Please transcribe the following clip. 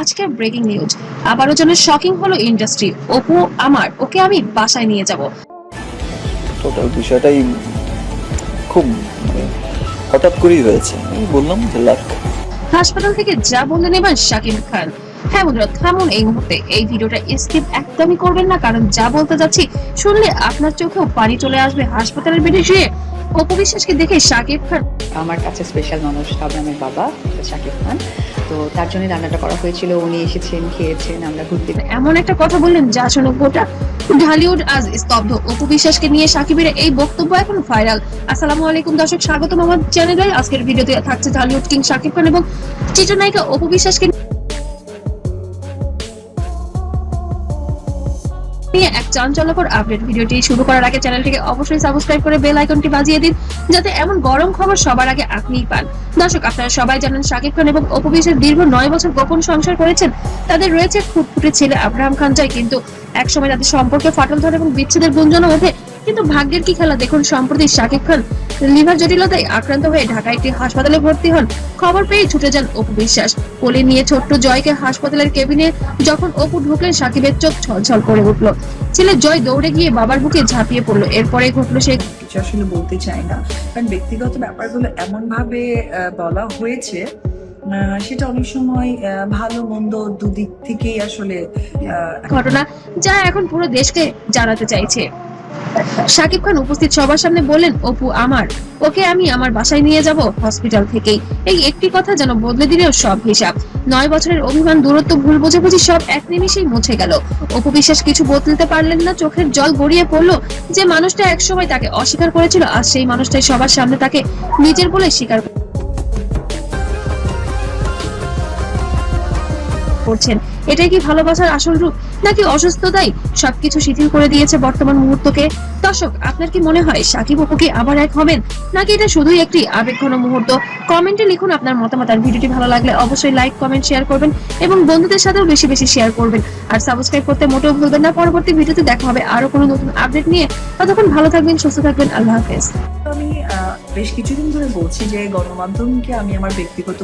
আজকের breaking news, আবারও যেন শকিং হলো ইন্ডাস্ট্রি। অপু আমার, ওকে আমি বাসায় নিয়ে যাব। টোটাল বিষয়টাই খুব মানে হঠাৎ করেই হয়েছে। আমি বললাম যে লাক। হাসপাতাল থেকে যা বললেন এবার শাকিব খান। হ্যাঁ বন্ধুরা, থামুন এই মুহূর্তে, এই ভিডিওটা স্কিপ একদমই করবেন না, কারণ যা বলতে যাচ্ছি শুনলে আপনার চোখেও পানি চলে আসবে। হাসপাতালের বেডে শুয়ে অপু বিশ্বাসকে দেখে শাকিব খান আমার কাছে স্পেশাল মানুষ আব্রামের বাবা শাকিব খান, তো তার জন্য রান্নাটা করা হয়েছিল। উনি এসেছেন, খেয়েছেন, আমরা ঘুরতে। এমন একটা কথা বললেন যা শুনে গোটা ঢালিউড আজ স্তব্ধ। অপু বিশ্বাসকে নিয়ে শাকিবের এই বক্তব্য এখন ভাইরাল। আসসালামু আলাইকুম দর্শক, স্বাগতম আমার চ্যানেলে। আজকের ভিডিওতে থাকছে ঢালিউড কিং শাকিব খান এবং চিত্রনায়িকা অপু বিশ্বাসকে নিয়ে এক চাঞ্চল্যকর আপডেট। ভিডিওটি শুরু করার আগে চ্যানেলটিকে অবশ্যই সাবস্ক্রাইব করে বেল আইকনটি বাজিয়ে দিন, যাতে এমন গরম খবর সবার আগে আপনিই পান। দর্শক, আপনারা সবাই জানেন শাকিব খান এবং অপু বিশ্বাস দীর্ঘ 9 বছর গোপন সংসার করেছেন। তাদের রয়েছে ফুটফুটে ছেলে আব্রাহাম খান জয়, কিন্তু একসময় তাদের সম্পর্কে ফাটল ধরে এবং বিচ্ছেদের গুঞ্জনও ওঠে। কিন্তু ভাগ্যের কি খেলা দেখুন, সম্প্রতি শাকিব খান লিভার জটিলতায় আক্রান্ত হয়ে ঢাকা একটি হাসপাতালে ভর্তি হন। খবর পেয়ে ছুটে যান অপু বিশ্বাস। কোলে নিয়ে ছোট্ট জয়কে হাসপাতালের কেবিনে যখন অপু ঢুকলেন, শাকিবের চোখ ছলছল করে উঠল। ছেলে জয় দৌড়ে গিয়ে বাবার বুকে ঝাঁপিয়ে পড়লো। এরপরে ঘটলো সে কিছু আসলে বলতে চাই না, কারণ ব্যক্তিগত ব্যাপারগুলো এমন ভাবে বলা হয়েছে, সেটা অনেক সময় ভালো মন্দ দুদিক থেকেই আসলে ঘটনা, যা এখন পুরো দেশকে জানাতে চাইছে। শাকিব খান উপস্থিত সবার সামনে বললেন, অপু আমার, ওকে আমি আমার বাসায় নিয়ে যাব হসপিটাল থেকেই। এই একটি কথা যেন বদলে দিল সব হিসাব। 9 বছরের অভিমান, দূরত্ব, ভুল বোঝাবুঝি সব এক নিমিষেই মুছে গেল। অপু বিশ্বাস কিছু বদলাতে পারলেন না। চোখের জল গড়িয়ে পড়লো। যে মানুষটা একসময় তাকে অস্বীকার করেছিল, আজ সেই মানুষটাই সবার সামনে তাকে নিজের বলে স্বীকার করছেন। এটাই কি ভালোবাসার আসল রূপ, নাকি অসুস্থতাই সবকিছু শিথিল করে দিয়েছে বর্তমান মুহূর্তকে? দর্শক, আপনার কি মনে হয় শাকিব অপু কি আবার এক হবেন, নাকি এটা শুধুই একটি আবেগঘন মুহূর্ত? কমেন্টে লিখুন আপনার মতামত। আর ভিডিওটি ভালো লাগলে অবশ্যই লাইক, কমেন্ট, শেয়ার করবেন এবং বন্ধুদের সাথেও বেশি বেশি শেয়ার করবেন। আর সাবস্ক্রাইব করতে মোটেও ভুলবেন না। পরবর্তী ভিডিওতে দেখা হবে আরো কোনো নতুন আপডেট নিয়ে। ততক্ষণ ভালো থাকবেন, সুস্থ থাকবেন। আল্লাহ হাফেজ। আমি বেশ কিছুদিন ধরে বলছি যে গণমাধ্যমকে আমি আমার ব্যক্তিগত